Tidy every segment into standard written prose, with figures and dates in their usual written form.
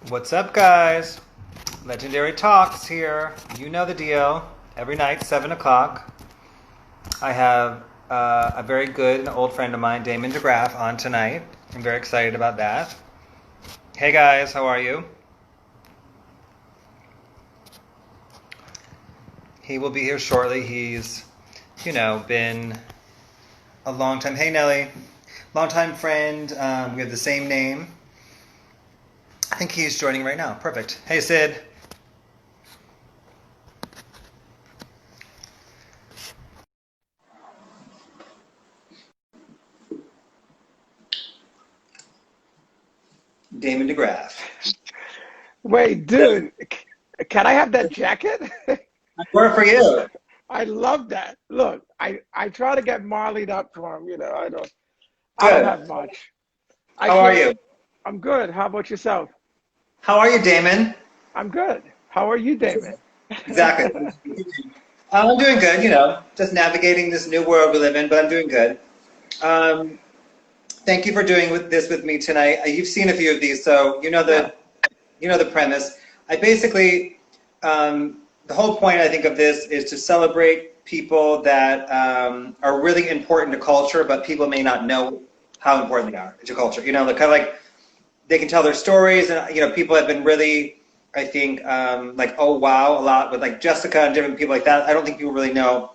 What's up, guys? Legendary Talks here. You know the deal. Every night, 7 o'clock, I have a very good and old friend of mine, Damon DeGraff, on tonight. I'm very excited about that. Hey, guys, how are you? He will be here shortly. He's, been a long time. Hey, Nelly. Longtime friend. We have the same name. I think he's joining right now. Perfect. Hey, Sid. Damon DeGraff. Wait, dude, can I have that jacket? Work for you. I love that. Look, I try to get Marleyed up for him, I don't Good. have much. I How are can't you? I'm good. How about yourself? How are you, Damon? I'm good. How are you, Damon? Exactly. I'm doing good, just navigating this new world we live in, but I'm doing good. Um, Thank you for doing this with me tonight. You've seen a few of these, so Yeah. you know the premise. I basically, the whole point I think of this is to celebrate people that are really important to culture, but people may not know how important they are to culture. Kind of like they can tell their stories, and people have been really, I think, like, oh wow, a lot with like Jessica and different people like that. I don't think people really know,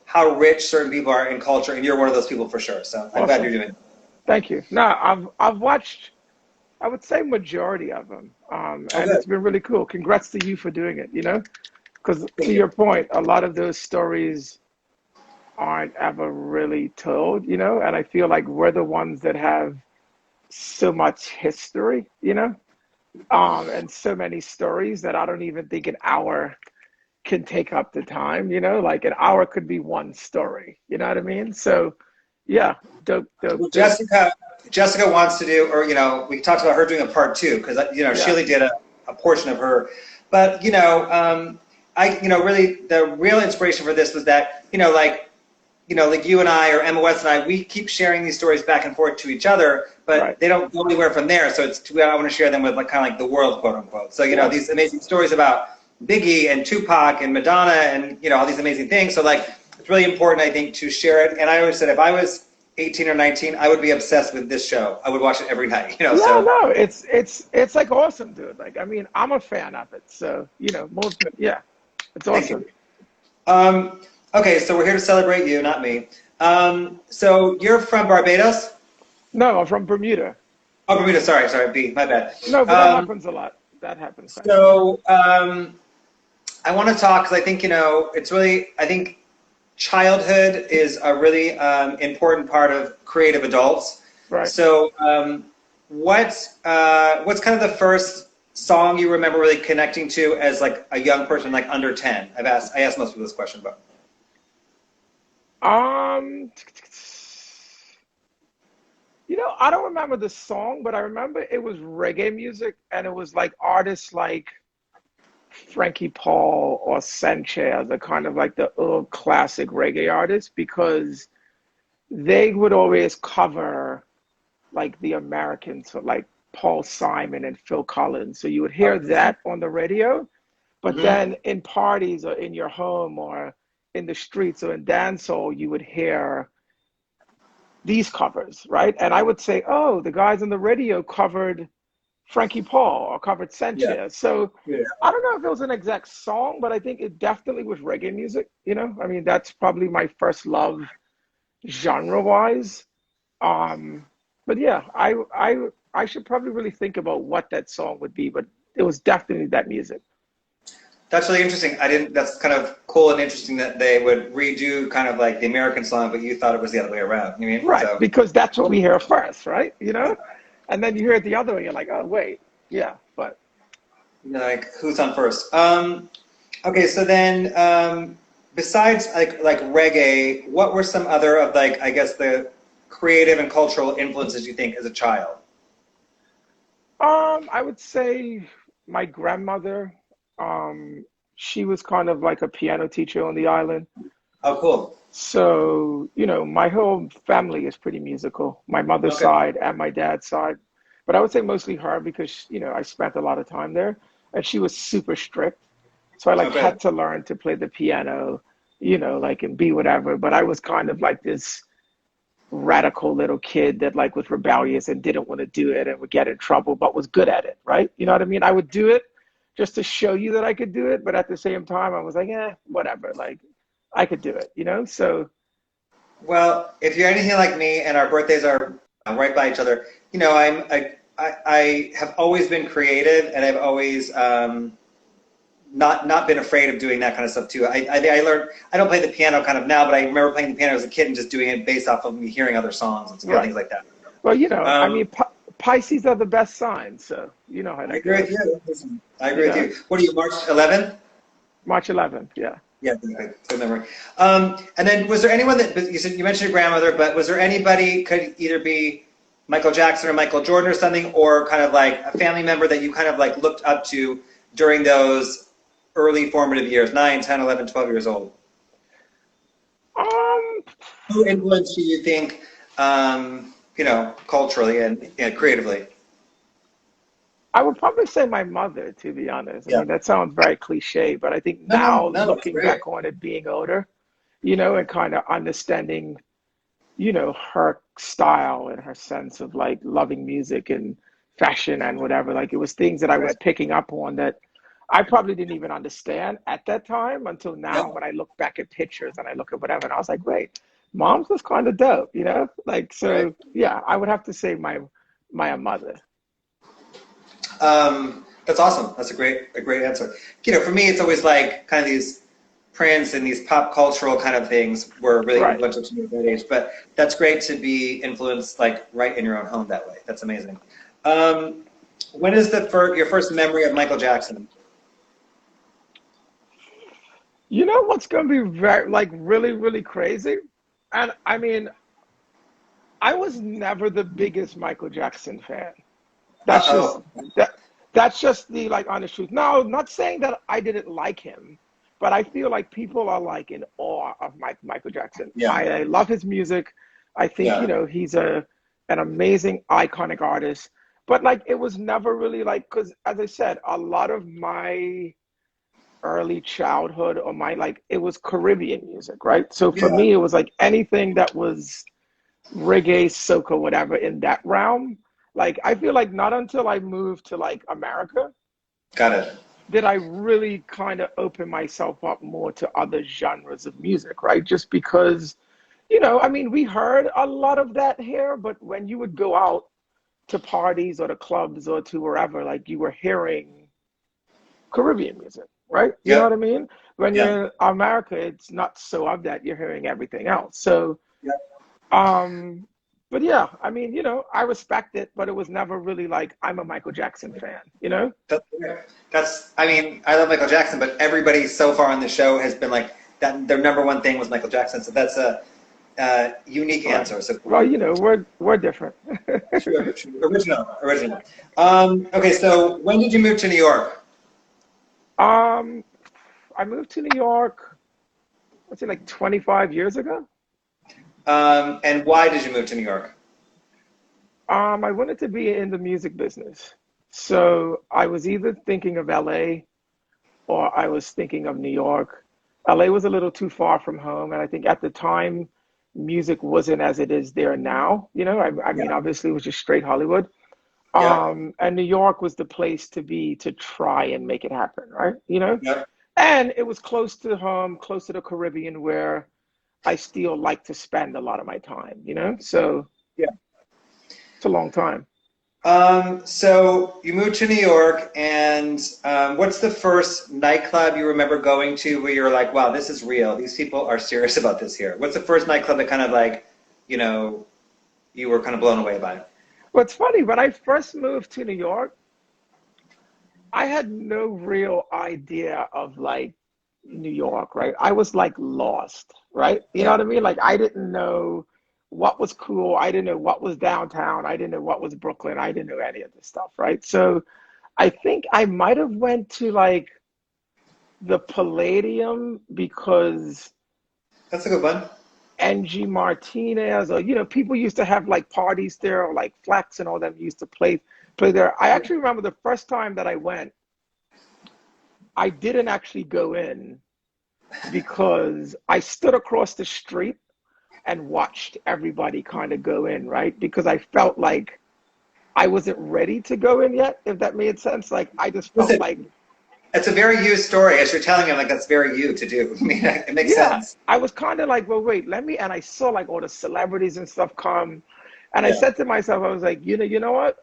how rich certain people are in culture, and you're one of those people for sure. So I'm glad you're Awesome. doing it. Thank you. No, I've watched, I would say majority of them. Oh, And good. it's been really cool. Congrats to you for doing it, Because to Thank you. your point, a lot of those stories aren't ever really told, and I feel like we're the ones that have so much history, and so many stories that I don't even think an hour can take up the time, like an hour could be one story, you know what I mean? So yeah, dope, dope, Well, dope. Jessica wants to do, or we talked about her doing a part two because she Yeah, only did a portion of her, but I really the real inspiration for this was that like you and I or Emma West and I, we keep sharing these stories back and forth to each other, right. but they don't go anywhere from there. So I want to share them with like kind of like the world, quote unquote. So Yeah, these amazing stories about Biggie and Tupac and Madonna and all these amazing things. So like it's really important, I think, to share it. And I always said if I was 18 or 19, I would be obsessed with this show. I would watch it every night. yeah, So no, it's like awesome, dude. Like, I mean, I'm a fan of it. So, more, yeah, it's thank awesome. you. Um, okay, so we're here to celebrate you, not me. So you're from Barbados? No, I'm from Bermuda. Oh, Bermuda. Sorry, B. My bad. No, but that Um, happens a lot. That happens quite a bit. so I want to talk because I think it's really I think childhood is a really important part of creative adults. Right. So what's kind of the first song you remember really connecting to as like a young person, like under 10? I asked most people this question, but Um, I don't remember the song, but I remember it was reggae music, and it was like artists like Frankie Paul or Sanchez are kind of like the old classic reggae artists because they would always cover like the Americans, so like Paul Simon and Phil Collins. So you would hear okay. that on the radio, but Hmm. then in parties or in your home or in the streets or in dancehall, you would hear these covers, right? And I would say, oh, the guys on the radio covered Frankie Paul or covered Yeah. Sanchez. So Yeah. I don't know if it was an exact song, but I think it definitely was reggae music. I mean, that's probably my first love genre wise. Um, but yeah, I should probably really think about what that song would be, but it was definitely that music. That's really interesting. I didn't. That's kind of cool and interesting that they would redo kind of like the American song, but you thought it was the other way around. You mean Right, so? because that's what we hear first, right? And then you hear it the other way, you're like, oh wait, yeah, but You're like, who's on first? Okay, so then besides like reggae, what were some other of like I guess the creative and cultural influences you think as a child? I would say my grandmother, um, she was kind of like a piano teacher on the island. Oh, cool. So, my whole family is pretty musical, my mother's Okay. side and my dad's side. but I would say mostly her because, I spent a lot of time there and she was super strict. So I like Okay. had to learn to play the piano, like and be whatever. But I was kind of like this radical little kid that like was rebellious and didn't want to do it and would get in trouble, but was good at it, right? You know what I mean? I would do it just to show you that I could do it, but at the same time, I was like, whatever, like I could do it, So Well, if you're anything like me and our birthdays are right by each other, I have always been creative and I've always not been afraid of doing that kind of stuff too. I learned, I don't play the piano kind of now, but I remember playing the piano as a kid and just doing it based off of me hearing other songs and right. things like that. Well, Pisces are the best signs, so you know how that I agree goes. with you. I agree with you. What are you, March 11th? March 11th, yeah. Yeah, good memory. And then was there anyone that, you mentioned your grandmother, but was there anybody, could either be Michael Jackson or Michael Jordan or something, or kind of like a family member that you kind of like looked up to during those early formative years, 9, 10, 11, 12 years old? Who influenced you think, culturally and creatively? I would probably say my mother, to be honest. I Yeah. mean, that sounds very cliche, but I think now looking back on it, being older, and kind of understanding, her style and her sense of like loving music and fashion and whatever, like it was things that I was picking up on that I probably didn't even understand at that time until now when I look back at pictures and I look at whatever, and I was like, wait, mom's was kind of dope, Like, so, Right. yeah, I would have to say my mother. That's awesome. That's a great answer. For me, it's always like kind of these Prince and these pop cultural kind of things were really influential to me at that age. But that's great to be influenced like right in your own home that way. That's amazing. When is your first memory of Michael Jackson? You know what's going to be very, like, really, really crazy? And I mean, I was never the biggest Michael Jackson fan. That's just Uh-oh. that's just the like honest truth. No, not saying that I didn't like him, but I feel like people are like in awe of Michael Jackson. Yeah. I love his music. I think, Yeah. he's an amazing, iconic artist. But like it was never really like, because as I said, a lot of my early childhood or my like it was Caribbean music, right? So for Yeah. me, it was like anything that was reggae, soca, whatever in that realm. Like I feel like not until I moved to like America Got it. did I really kind of open myself up more to other genres of music, right? Just because, I mean, we heard a lot of that here, but when you would go out to parties or to clubs or to wherever, like you were hearing Caribbean music, right? You know Yep. what I mean? When Yeah. you're in America, it's not so of that. You're hearing everything else. So, Yeah. um, but yeah, I mean, I respect it, but it was never really like I'm a Michael Jackson fan. I mean, I love Michael Jackson, but everybody so far on the show has been like that. Their number one thing was Michael Jackson, so that's a unique Right. answer. So Well, we're different. true. Original. Okay, so when did you move to New York? Um, I moved to New York, let's say like 25 years ago. And why did you move to New York? I wanted to be in the music business. So I was either thinking of LA or I was thinking of New York. LA was a little too far from home, and I think at the time, music wasn't as it is there now. I mean, Yeah. obviously, it was just straight Hollywood. Yeah. And New York was the place to be to try and make it happen, right? Yeah. And it was close to home, close to the Caribbean, where I still like to spend a lot of my time. So Yeah. it's a long time. So you moved to New York, and what's the first nightclub you remember going to where you were like, wow, this is real. These people are serious about this here. What's the first nightclub that kind of like, you were kind of blown away by? What's funny, when I first moved to New York, I had no real idea of like New York, right? I was like lost, right? You know Yeah. what I mean? Like I didn't know what was cool. I didn't know what was downtown. I didn't know what was Brooklyn. I didn't know any of this stuff, right? So I think I might have went to like the Palladium because That's a good one. Angie Martinez, or, you know, people used to have like parties there, or like Flex and all them used to play there. I actually remember the first time that I went, I didn't actually go in because I stood across the street and watched everybody kind of go in, right? Because I felt like I wasn't ready to go in yet, if that made sense. Like I just felt Listen, like, it's a very you story. As you're telling him, like that's very you to do. I mean, it makes yeah, sense. I was kind of like, well, wait, let me, and I saw like all the celebrities and stuff come, and I Yeah. said to myself, I was like, you know what?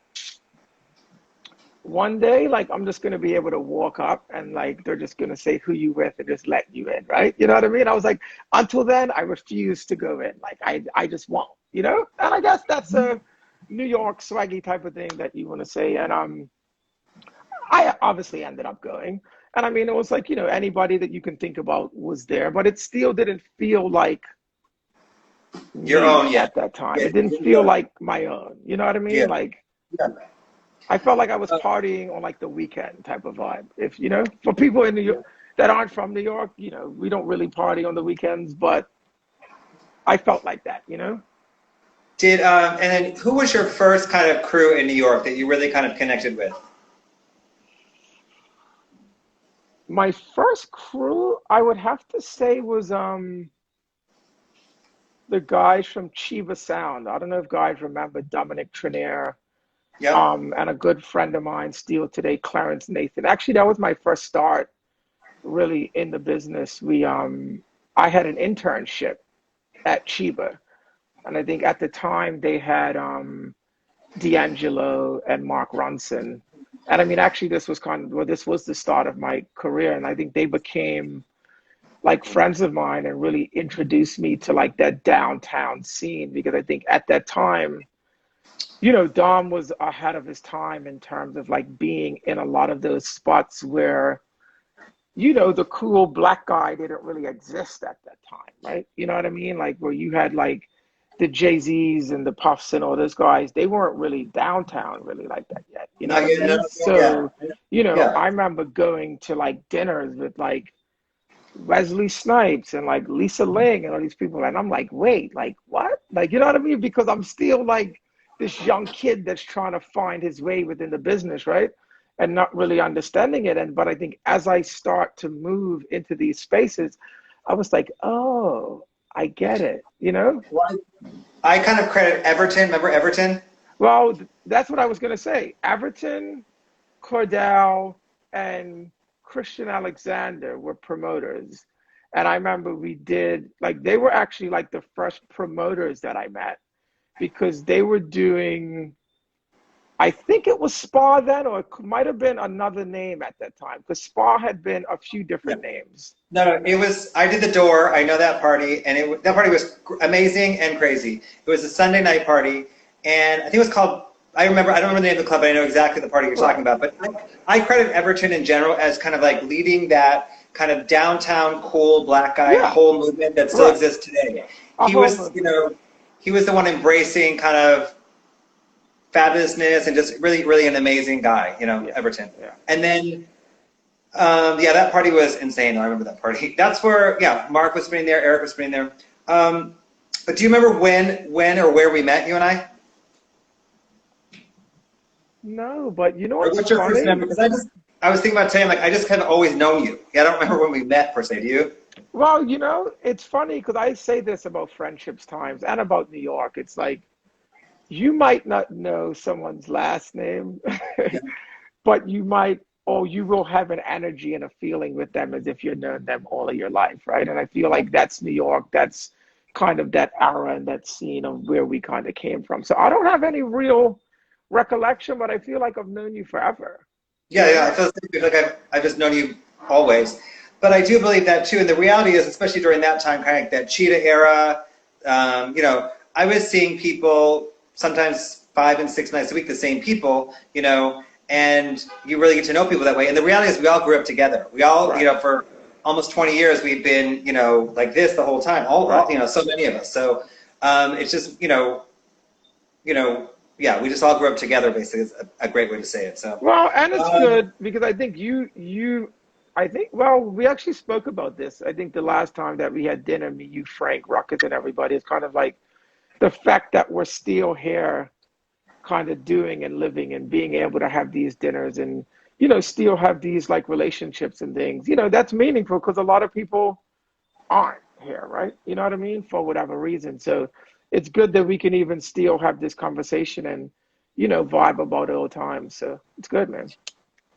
One day, like I'm just gonna be able to walk up and like they're just gonna say who you with and just let you in, right? You know what I mean? I was like, until then, I refuse to go in. Like I just won't, you know? And I guess that's a New York swaggy type of thing that you want to say. And I obviously ended up going. And I mean, it was like, you know, anybody that you can think about was there, but it still didn't feel like Your me own, yeah. at that time. Yeah. It didn't feel Yeah. like my own. You know what I Yeah. mean? Like Yeah. I felt like I was partying on like the weekend type of vibe. If you know, for people in New York that aren't from New York, you know, we don't really party on the weekends, but I felt like that, you know. Did and then who was your first kind of crew in New York that you really kind of connected with? My first crew, I would have to say, was the guys from Cheeba Sound. I don't know if guys remember Dominic Trenier, Yep. and a good friend of mine still today, Clarence Nathan. Actually, that was my first start really in the business. I had an internship at Cheeba, and I think at the time they had D'Angelo and Mark Ronson. And I mean, actually, this was kind of, well, this was the start of my career, and I think they became like friends of mine and really introduced me to like that downtown scene, because I think at that time, you know, Dom was ahead of his time in terms of like being in a lot of those spots where, you know, the cool black guy didn't really exist at that time, right? You know what I mean? Like where you had like the Jay-Z's and the Puffs and all those guys, they weren't really downtown really like that yet. You know No, what I you know, mean? yeah. So, you know, Yeah. I remember going to like dinners with like Wesley Snipes and like Lisa Ling and all these people. And I'm like, wait, like what? Like, you know what I mean? Because I'm still like this young kid that's trying to find his way within the business, right? And not really understanding it. And but I think as I start to move into these spaces, I was like, oh, I get it, you know? Well, I kind of credit Everton. Remember Everton? Well, that's what I was gonna say. Everton, Cordell, and Christian Alexander were promoters. And I remember we did, like, they were actually like the first promoters that I met, because they were doing, I think it was Spa then, or it might have been another name at that time, because Spa had been a few Yeah. different names. No, no, it was. I did the door. I know that party, and that party was amazing and crazy. It was a Sunday night party, and I think it was called. I remember. I don't remember the name of the club, but I know exactly the party you're talking Right. about. But I credit Everton in general as kind of like leading that kind of downtown cool black guy Yeah, whole movement that still right. exists today. A He whole was, movement. he was the one embracing kind of fabulousness and just really, really an amazing guy. Yeah, Everton, yeah. and then. Yeah, that party was insane. I remember that party. That's where, yeah, Mark was spinning there, Eric was spinning there. But do you remember when or where we met, you and I? No, but you know Or what's what's your first funny? memory? Because I was thinking about saying, like, I just kind of always known you. Yeah, I don't remember when we met per se. Do you? Well, you know, it's funny because I say this about friendships times and about New York. It's like you might not know someone's last name, Yeah. but you might, or you will have an energy and a feeling with them as if you've known them all of your life, right? And I feel like that's New York. That's kind of that era and that scene of where we kind of came from. So I don't have any real recollection, but I feel like I've known you forever, you Yeah, yeah. know? I feel like I've just known you always. But I do believe that too. And the reality is, especially during that time, kind of like that Cheetah era, I was seeing people sometimes 5 and 6 nights a week, the same people, and you really get to know people that way. And the reality is we all grew up together. We all, Right, for almost 20 years, we've been, like this the whole time, right. so many of us. So it's just, yeah, we just all grew up together, basically, is a great way to say it. So, Well, and it's um, good because I think you I think, well, we actually spoke about this. I think the last time that we had dinner, me, you, Frank, Ruckus, and everybody, it's kind of like the fact that we're still here kind of doing and living and being able to have these dinners and, still have these like relationships and things, that's meaningful because a lot of people aren't here, right? You know what I mean? For whatever reason. So it's good that we can even still have this conversation and, vibe about old times. So it's good, man.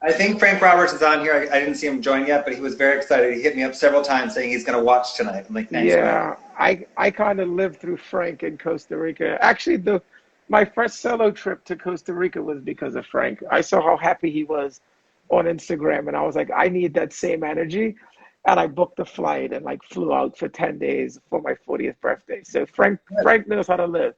I think Frank Roberts is on here. I didn't see him join yet, but he was very excited. He hit me up several times saying he's going to watch tonight. I'm like, thanks, Yeah, Frank. I kind of lived through Frank in Costa Rica. Actually, my first solo trip to Costa Rica was because of Frank. I saw how happy he was on Instagram, and I was like, I need that same energy. And I booked a flight and like flew out for 10 days for my 40th birthday. So Frank knows how to live.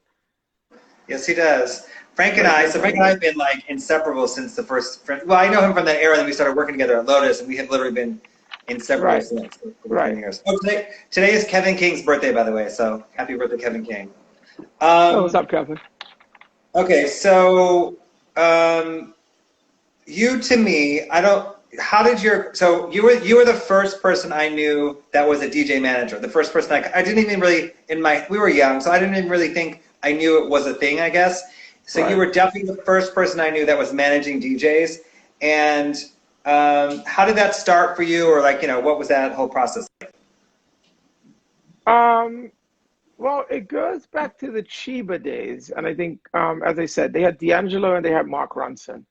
Yes, he does. Frank and Frank I, knows so how to Frank and I live. have been like inseparable since the first, well, I know him from that era that we started working together at Lotus, and we have literally been inseparable Right, since for 10 right. years. Oh, today is Kevin King's birthday, by the way, so happy birthday, Kevin King. Oh, what's Um, up, Kevin? okay, so you to me, I don't, how did so you were the first person I knew that was a DJ manager. The first person I didn't even really, we were young, so I didn't even really think I knew it was a thing, I guess. So you Right. were definitely the first person I knew that was managing DJs. And how did that start for you? Or like, what was that whole process like? Um, well, it goes back to the Cheeba days, and I think, as I said, they had D'Angelo and they had Mark Ronson.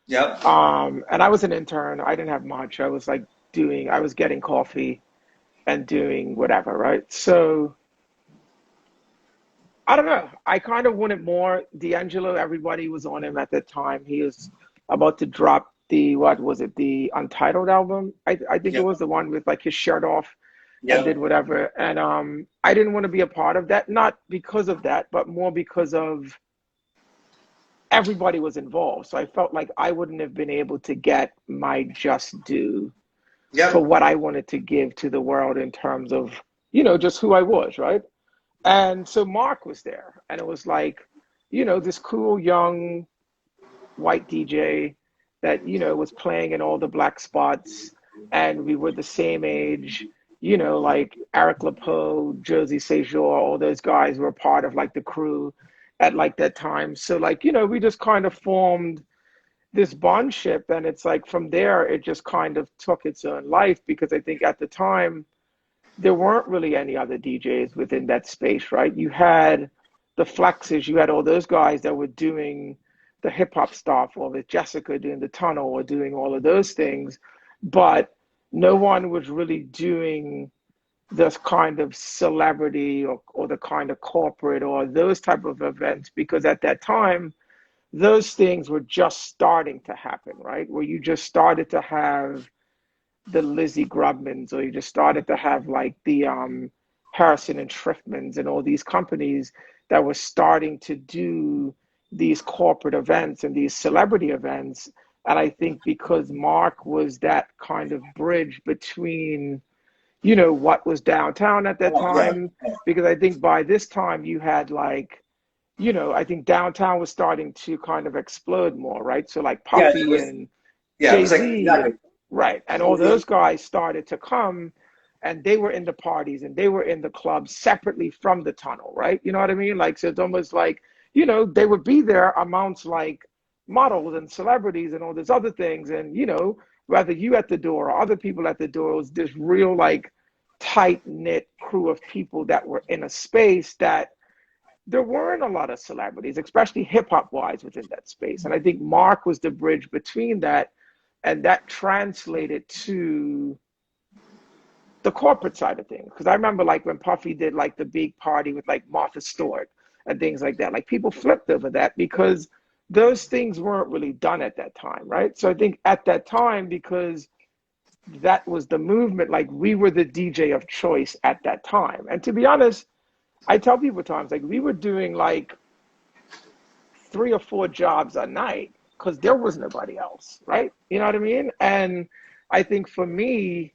Yep. And I was an intern. I didn't have much. I was getting coffee and doing whatever, right? So I don't know. I kind of wanted more. D'Angelo, everybody was on him at that time. He was about to drop what was it, the Untitled album? I think it Yep. was the one with like his shirt off and did Yep. whatever. And I didn't want to be a part of that, not because of that, but more because of everybody was involved. So I felt like I wouldn't have been able to get my just due for Yep. what I wanted to give to the world in terms of, just who I was, right? And so Mark was there, and it was like, this cool young white DJ that, was playing in all the black spots, and we were the same age, like Eric LaPoe, Josie Sejour, all those guys were part of like the crew at like that time. So like, we just kind of formed this bondship, and it's like from there it just kind of took its own life because I think at the time there weren't really any other DJs within that space, right? You had the Flexes, you had all those guys that were doing the hip hop stuff, or with Jessica doing the tunnel or doing all of those things, but no one was really doing this kind of celebrity or the kind of corporate or those type of events because at that time those things were just starting to happen, right? Where you just started to have the Lizzie Grubmans, or you just started to have like the Harrison and Schriftmans and all these companies that were starting to do these corporate events and these celebrity events. And I think because Mark was that kind of bridge between, what was downtown at that Oh, yeah. time, because I think by this time you had like, I think downtown was starting to kind of explode more, right? So like Yeah, it Puffy was, and yeah, it was like, Jay-Z, exactly. right? And all those guys started to come and they were in the parties and they were in the clubs separately from the tunnel, right? You know what I mean? Like, so it's almost like, they would be there amongst like models and celebrities and all these other things. And, whether you at the door or other people at the door, it was this real like tight knit crew of people that were in a space that there weren't a lot of celebrities, especially hip hop wise within that space. And I think Mark was the bridge between that, and that translated to the corporate side of things. Because I remember like when Puffy did like the big party with like Martha Stewart and things like that, like people flipped over that because those things weren't really done at that time, right? So I think at that time, because that was the movement, like we were the DJ of choice at that time. And to be honest, I tell people times like we were doing like 3 or 4 jobs a night because there was nobody else, right? You know what I mean? And I think for me,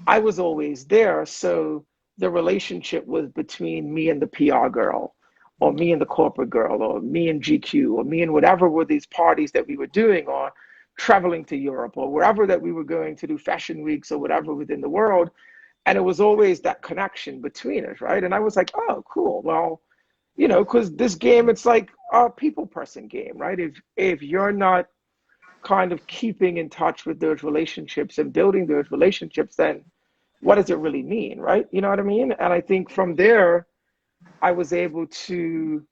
I was always there. So the relationship was between me and the PR girl, or me and the corporate girl, or me and GQ, or me and whatever were these parties that we were doing, or traveling to Europe or wherever that we were going to do fashion weeks or whatever within the world. And it was always that connection between us, right? And I was like, oh, cool. Well, you know, because this game, it's like a people person game, right? If you're not kind of keeping in touch with those relationships and building those relationships, then what does it really mean, right? You know what I mean? And I think from there, I was able to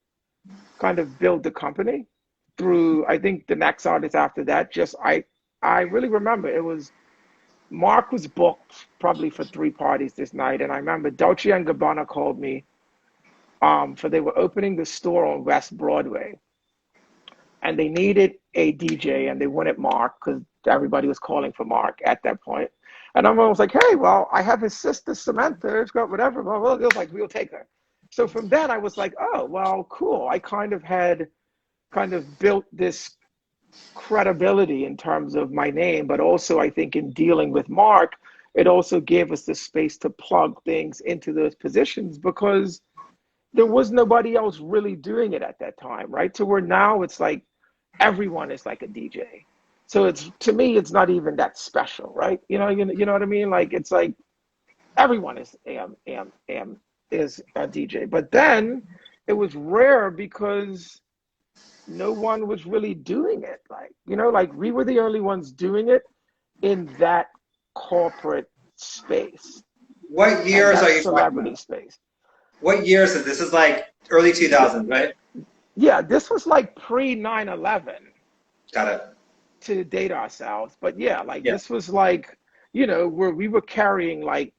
kind of build the company through, I think the next artist after that, I really remember it was, Mark was booked probably for 3 parties this night. And I remember Dolce & Gabbana called me for they were opening the store on West Broadway. And they needed a DJ and they wanted Mark because everybody was calling for Mark at that point. And I was like, hey, well, I have his sister, Samantha, it's got whatever. Well, it was like, we'll take her. So from then I was like, oh, well, cool. I kind of built this credibility in terms of my name, but also I think in dealing with Mark, it also gave us the space to plug things into those positions because there was nobody else really doing it at that time, right? To where now it's like everyone is like a DJ. So it's, to me, it's not even that special, right? You know what I mean? Like it's like everyone is is a DJ. But then it was rare because no one was really doing it. Like, you know, like we were the only ones doing it in that corporate space. What years are you celebrity talking space? What years is this? This is like early 2000s, right? Yeah, this was like pre 9/11. Got it. To date ourselves, but yeah, like this was like, you know, where we were carrying like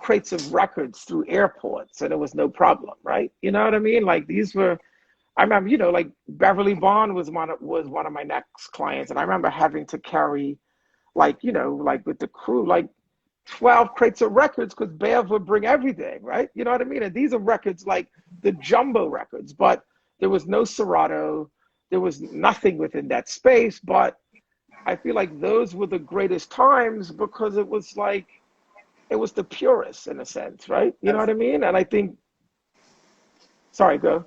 crates of records through airports and it was no problem, right? You know what I mean? Like these were, I remember, you know, like Beverly Bond was one of my next clients, and I remember having to carry, like, you know, like with the crew, like 12 crates of records because Bev would bring everything, right? You know what I mean? And these are records like the jumbo records, but there was no Serato, there was nothing within that space, but I feel like those were the greatest times because it was like, it was the purest in a sense, right? You know what I mean? And I think, sorry, go.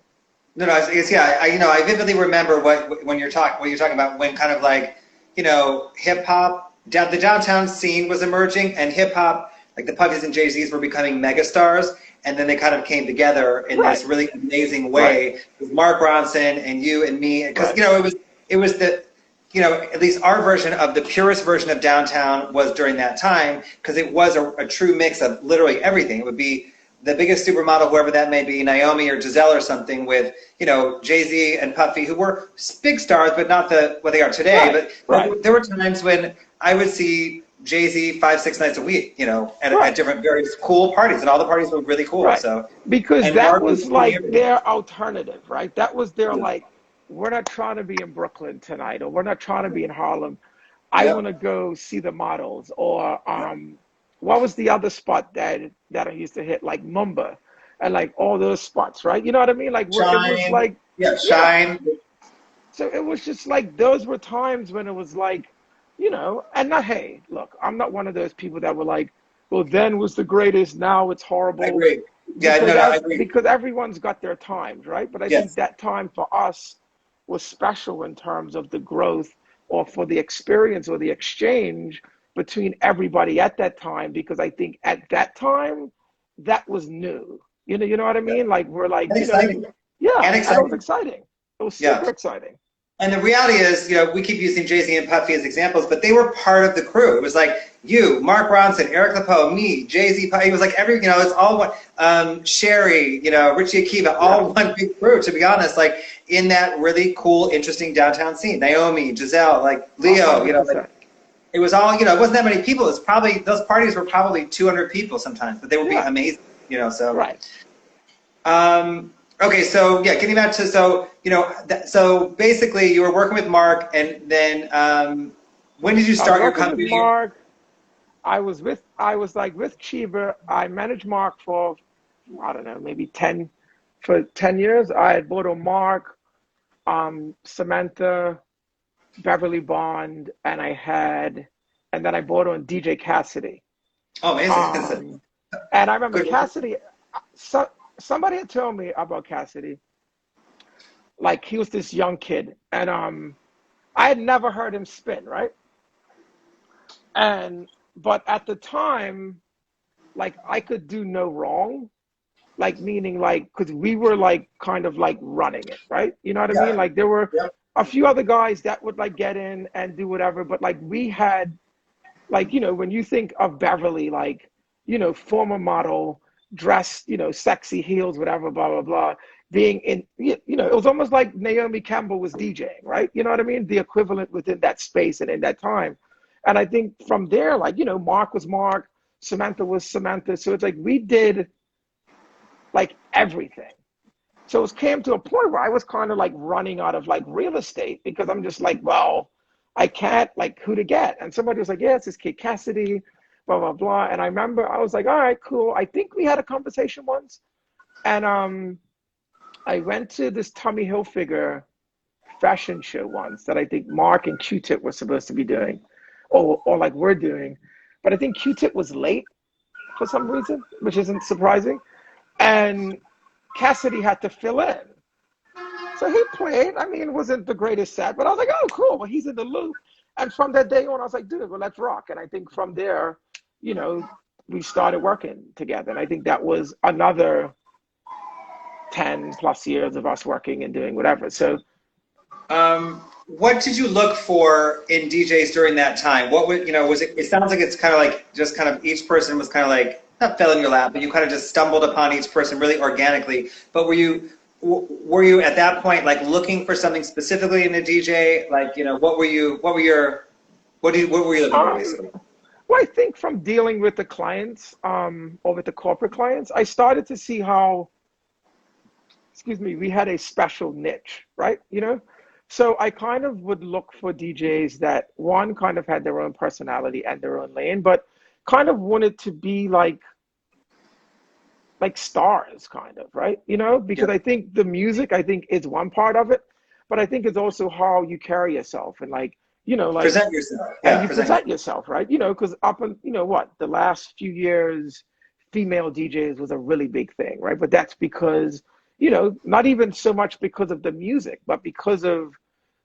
No, it's, yeah, I vividly remember what you're talking about when kind of like, you know, hip hop, the downtown scene was emerging and hip hop, like the Puffies and Jay-Z's were becoming megastars, and then they kind of came together in this really amazing way with Mark Ronson and you and me, because you know it was the, you know, at least our version of the purest version of downtown was during that time because it was a true mix of literally everything. It would be the biggest supermodel, whoever that may be, Naomi or Giselle or something, with, you know, Jay-Z and Puffy, who were big stars, but not what they are today. But there were times when I would see Jay-Z 5-6 nights a week, you know, at different various cool parties, and all the parties were really cool. So because that was like their alternative, right? That was their like, we're not trying to be in Brooklyn tonight, or we're not trying to be in Harlem. I want to go see the models, or what was the other spot that I used to hit, like Mumba, and like all those spots, right? You know what I mean? Like where it was like, Shine. So it was just like, those were times when it was like, you know, and not, hey, look, I'm not one of those people that were like, well, then was the greatest, now it's horrible. I agree. Yeah, I agree. Because everyone's got their times, right? But I think that time for us was special in terms of the growth, or for the experience or the exchange between everybody at that time, because I think at that time that was new. You know what I mean? Like we're like, and exciting. And it was exciting. It was super exciting. And the reality is, you know, we keep using Jay-Z and Puffy as examples, but they were part of the crew. It was like you, Mark Ronson, Eric LePeau, me, Jay-Z, Puffy. It was like you know, it's all one, Sherry, you know, Richie Akiva, all one big crew, to be honest, like in that really cool, interesting downtown scene. Naomi, Giselle, like Leo, 100%. You know, like, it was all, you know, it wasn't that many people. It was probably, those parties were probably 200 people sometimes, but they would be amazing, you know, so. Okay, so getting back to, so, you know, so basically you were working with Mark, and then when did you start your company? With Mark, I was like with Cheeba. I managed Mark for, I don't know, maybe 10 years. I had bought on Mark, Samantha, Beverly Bond, and then I bought on DJ Cassidy. Oh, amazing. And I remember Cassidy, somebody had told me about Cassidy. Like he was this young kid, and I had never heard him spin, right? But at the time, like I could do no wrong, like meaning like because we were like kind of like running it, right? You know what I mean? Yeah. Like there were Yep. a few other guys that would like get in and do whatever, but like we had like, you know, when you think of Beverly, like, you know, former model, dressed, you know, sexy heels, whatever, blah, blah, blah, being in, you know, it was almost like Naomi Campbell was DJing, right? You know what I mean? The equivalent within that space and in that time. And I think from there, like, you know, Mark was Mark, Samantha was Samantha. So it's like we did like everything. So it came to a point where I was kind of like running out of like real estate because I'm just like, well, I can't like who to get. And somebody was like, yeah, it's this kid Cassidy, blah, blah, blah. And I remember I was like, all right, cool. I think we had a conversation once. And I went to this Tommy Hilfiger fashion show once that I think Mark and Q-Tip were supposed to be doing or like we're doing. But I think Q-Tip was late for some reason, which isn't surprising. And Cassidy had to fill in. So he played. I mean, it wasn't the greatest set, but I was like, oh, cool. Well, he's in the loop. And from that day on, I was like, dude, well, let's rock. And I think from there, you know, we started working together. And I think that was another 10 plus years of us working and doing whatever. So, what did you look for in DJs during that time? What would, you know, was it, it sounds like it's kind of like, just kind of each person was kind of like, not fell in your lap, but you kind of just stumbled upon each person really organically. But were you at that point like looking for something specifically in a DJ? Like, you know, what were you looking for basically? well, I think from dealing with the clients, or with the corporate clients, I started to see how, excuse me, we had a special niche, right? You know? So I kind of would look for DJs that one kind of had their own personality and their own lane, but kind of wanted to be like stars kind of, right? You know, because Yeah. I think the music, I think is one part of it, but I think it's also how you carry yourself and like, you know, like, Present yourself. and Yeah, you present present yourself. yourself, right? You know, because up in, you know what, the last few years, female DJs was a really big thing, right? But that's because, you know, not even so much because of the music, but because of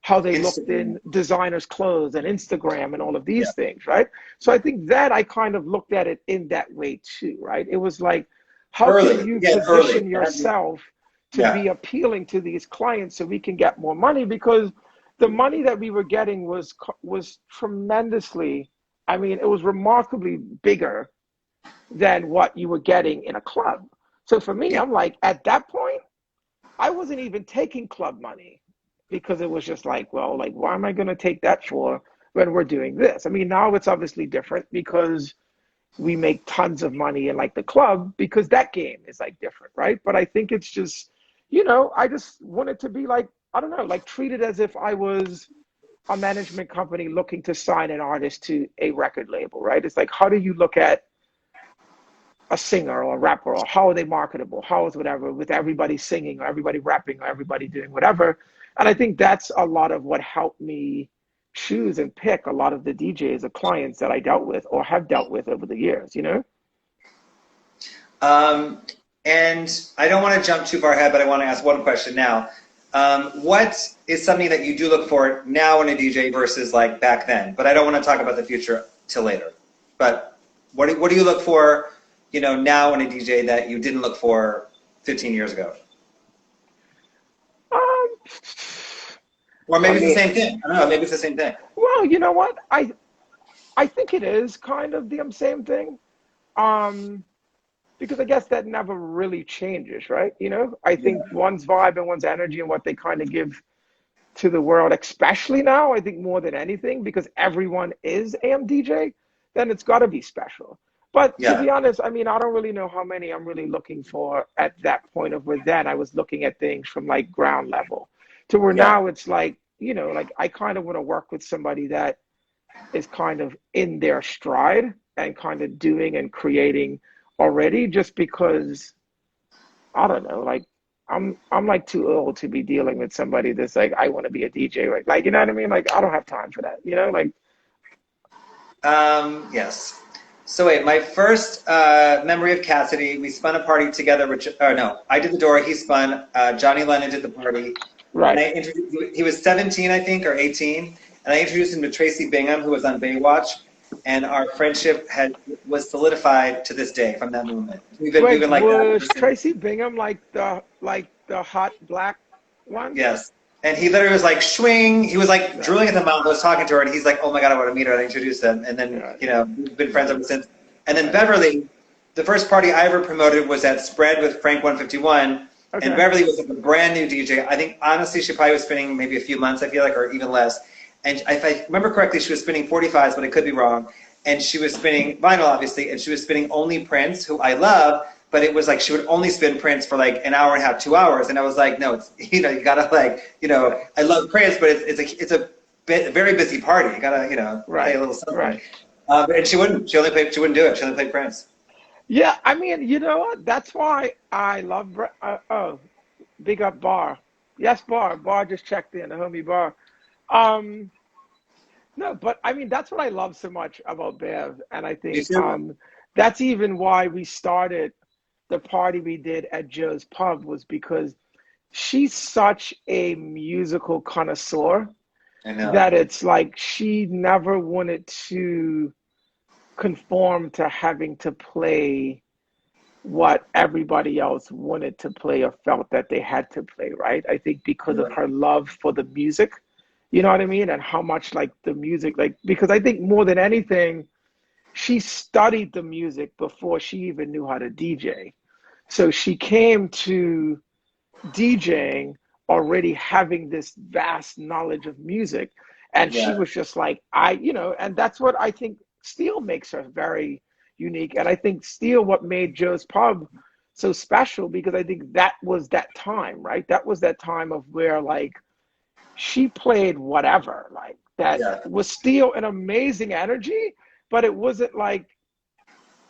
how they looked Instagram. in designers' clothes and Instagram and all of Yeah. these things, right? So I think that I kind of looked at it in that way too, right? It was like, how can Early. you Again, early. position yourself to Yeah. be appealing to these clients so we can get more money? Because the money that we were getting was tremendously, I mean, it was remarkably bigger than what you were getting in a club. So for me, Yeah. I'm like, at that point, I wasn't even taking club money because it was just like, well, like, why am I going to take that for when we're doing this? I mean, now it's obviously different because we make tons of money in like the club because that game is like different, right? But I think it's just, you know, I just wanted to be like, I don't know, like treated as if I was a management company looking to sign an artist to a record label, right? It's like, how do you look at a singer or a rapper, or how are they marketable? How is whatever with everybody singing or everybody rapping or everybody doing whatever? And I think that's a lot of what helped me choose and pick a lot of the DJs or clients that I dealt with or have dealt with over the years, you know? Um, and I don't want to jump too far ahead, but I want to ask one question now. What is something that you do look for now in a DJ versus like back then? But I don't want to talk about the future till later. But what do you look for, you know, now in a DJ that you didn't look for 15 years ago? Um, Or I maybe it's the mean, same thing. I don't know. Maybe it's the same thing. well, you know what? I think it is kind of the same thing. Um, because I guess that never really changes, right? You know, I think Yeah. one's vibe and one's energy and what they kind of give to the world, especially now, I think more than anything, because everyone is AM DJ, then it's got to be special. But to Yeah. be honest, I mean, I don't really know how many I'm really looking for at that point of where then I was looking at things from like ground level to where Yeah. now it's like, you know, like I kind of want to work with somebody that is kind of in their stride and kind of doing and creating already just because I don't know, like I'm like too old to be dealing with somebody that's like I want to be a DJ, like you know what I mean? Like I don't have time for that, you know? Like Yes. So wait, my first memory of Cassidy, we spun a party together. Which, oh no, I did the door, he spun. Johnny Lennon did the party. And Right. I introduced, he was 17, I think, or 18, and I introduced him to Tracy Bingham, who was on Baywatch, and our friendship was solidified to this day from that moment. We've Wait, been like that ever was since. Tracy Bingham like the hot black one? Yes. And he literally was like, swing. He was like Yeah. drooling at the mouth. I was talking to her, and he's like, oh my God, I want to meet her. And I introduced them. And then, Yeah. we've been friends ever since. And then Right. Beverly, the first party I ever promoted was at Spread with Frank 151. And Okay. Beverly was like a brand new DJ. I think, honestly, she probably was spinning maybe a few months, I feel like, or even less. And if I remember correctly, she was spinning 45s, but I could be wrong. And she was spinning vinyl, obviously, and she was spinning only Prince, who I love, but it was like she would only spin Prince for like an hour and a half, 2 hours. And I was like, no, it's, you gotta like, I love Prince, but it's a very busy party. You gotta, play Right. a little something. Right. And she wouldn't do it. She only played Prince. Yeah, I mean, you know what? That's why I love. Oh, big up Bar. Yes, Bar. Bar just checked in. The homie Bar. Um, no, but I mean, that's what I love so much about Bev, and I Me think too. that's even why we started the party we did at Joe's Pub was because she's such a musical connoisseur I know. that it's like she never wanted to conform to having to play what everybody else wanted to play or felt that they had to play, right? I think because You're of right. her love for the music, you know what I mean? And how much like the music, like, because I think more than anything, she studied the music before she even knew how to DJ. So she came to DJing already having this vast knowledge of music. And she Yeah. was just like, and that's what I think Steele makes her very unique. And I think Steele, what made Joe's Pub so special, because I think that was that time, right? That was that time of where like she played whatever, like that Yeah. was still an amazing energy, but it wasn't like,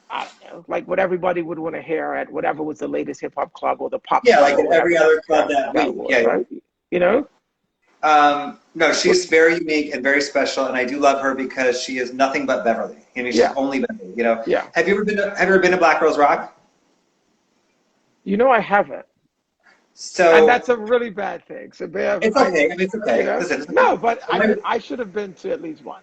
I don't know, like what everybody would want to hear at whatever was the latest hip hop club or the pop Yeah, star like or at every whatever other club that that that week. was, Yeah. right? You know? No, But she's very unique and very special, and I do love her because she is nothing but Beverly. I mean, she's yeah, only Beverly. yeah. Have you ever been to Black Girls Rock? I haven't. And So that's a really bad thing. So Bev, it's okay. I mean, it's okay. Listen, it's okay. no, but I I, mean I should have been to at least one.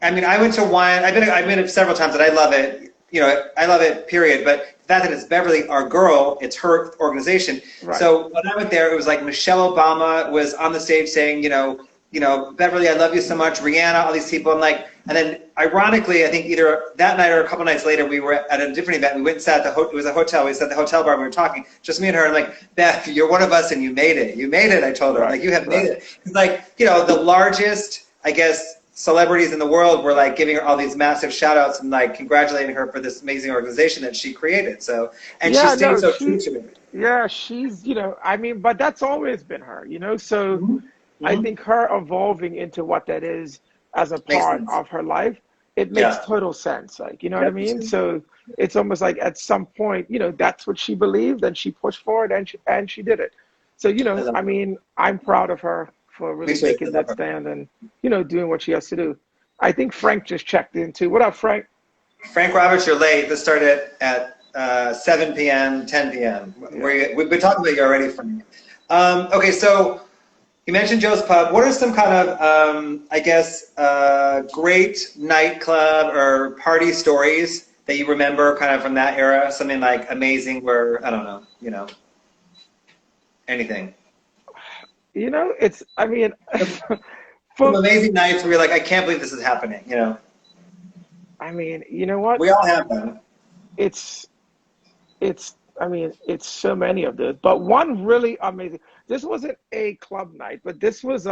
I mean, I went to one. I've been several times, and I love it. I love it. Period. But the fact that it's Beverly, our girl, it's her organization. Right. So when I went there, it was like Michelle Obama was on the stage saying, Beverly, I love you so much. Rihanna, all these people. And then ironically, I think either that night or a couple nights later, we were at a different event. We went and sat at it was a hotel. We sat at the hotel bar and we were talking, just me and her. And I'm like, Beth, you're one of us and you made it. You made it, I told her. I'm Right. like, you have made Right. it. It's like, the largest, I guess, celebrities in the world were like giving her all these massive shout outs and like congratulating her for this amazing organization that she created. So, and she Yeah, stayed no, so true to it. she's, I mean, but that's always been her. So Mm-hmm. I Mm-hmm. think her evolving into what that is as a Makes part sense. of her life, it makes Yeah. total sense. Like, you know what I Yep. mean? So it's almost like at some point, that's what she believed and she pushed for it and she did it. So, I love I her. mean, I'm proud of her for Me really too. I making love that her. stand and, doing what she has to do. I think Frank just checked in too. What up, Frank? Frank Roberts, you're late. This started at 7 p.m., 10 p.m. Yeah. We've been talking about you already, Frank. Okay, so you mentioned Joe's Pub. What are some kind of, I guess, great nightclub or party stories that you remember kind of from that era? Something like amazing where, I don't know, anything. I mean, Some for, amazing nights where you're like, I can't believe this is happening, I mean, you know what? We all have them. It's I mean, it's so many of those, but one really amazing. This wasn't a club night, but this was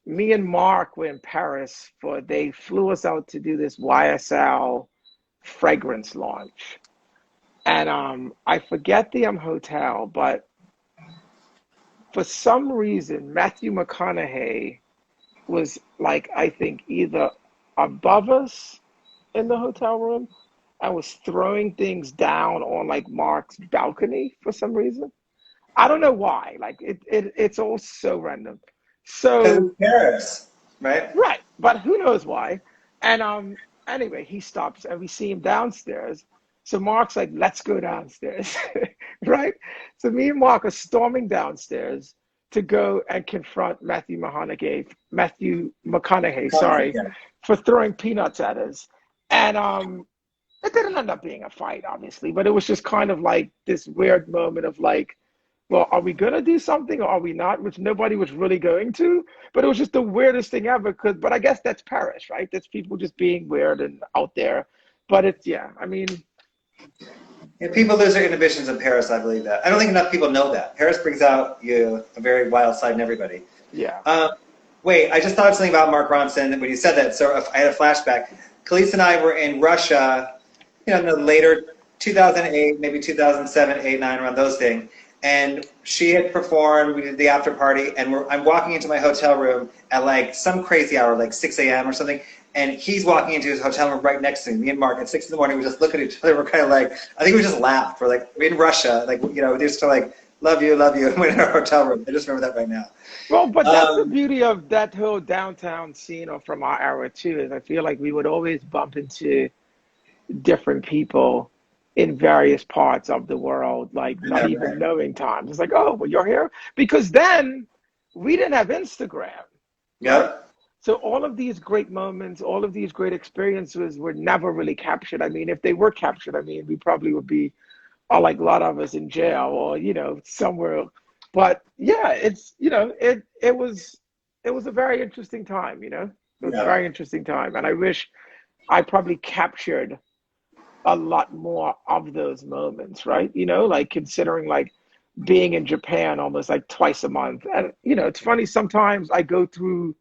me and Mark were in Paris they flew us out to do this YSL fragrance launch. And I forget the hotel, but for some reason Matthew McConaughey was like I think either above us in the hotel room and was throwing things down on like Mark's balcony for some reason. I don't know why. Like it's all so random. Because So it's Paris, right? right, but who knows why? And anyway, he stops and we see him downstairs. So Mark's like, let's go downstairs. right? So me and Mark are storming downstairs to go and confront Matthew McConaughey, sorry, Yeah. for throwing peanuts at us. And it didn't end up being a fight, obviously, but it was just kind of like this weird moment of like, well, are we gonna do something or are we not? Which nobody was really going to, but it was just the weirdest thing ever. But I guess that's Paris, right? That's people just being weird and out there. But it's yeah, I mean, Yeah, people lose their inhibitions in Paris. I believe that. I don't think enough people know that. Paris brings out a very wild side in everybody. yeah. Wait, I just thought of something about Mark Ronson when you said that. So I had a flashback. Khalees and I were in Russia, in the later 2008, maybe 2007, 8, 9, around those things. And she had performed. We did the after party, and I'm walking into my hotel room at like some crazy hour, like 6 a.m. or something. And he's walking into his hotel room right next to me. Me and Mark at 6 in the morning, we just look at each other. We're kind of like, I think we just laughed. We're like, we're in Russia, like we just like, love you, and we're in our hotel room. I just remember that right now. Well, but that's the beauty of that whole downtown scene or from our era too, is I feel like we would always bump into different people in various parts of the world, like not even knowing times. It's like, oh, well, you're here? Because then we didn't have Instagram. Yeah. Right? So all of these great moments, all of these great experiences were never really captured. I mean, if they were captured, I mean, we probably would be, like a lot of us in jail or, somewhere. But yeah, it's, it was a very interesting time, It was a very interesting time. And I wish I probably captured a lot more of those moments, right? Like considering like being in Japan almost like twice a month. And, it's funny, sometimes I go through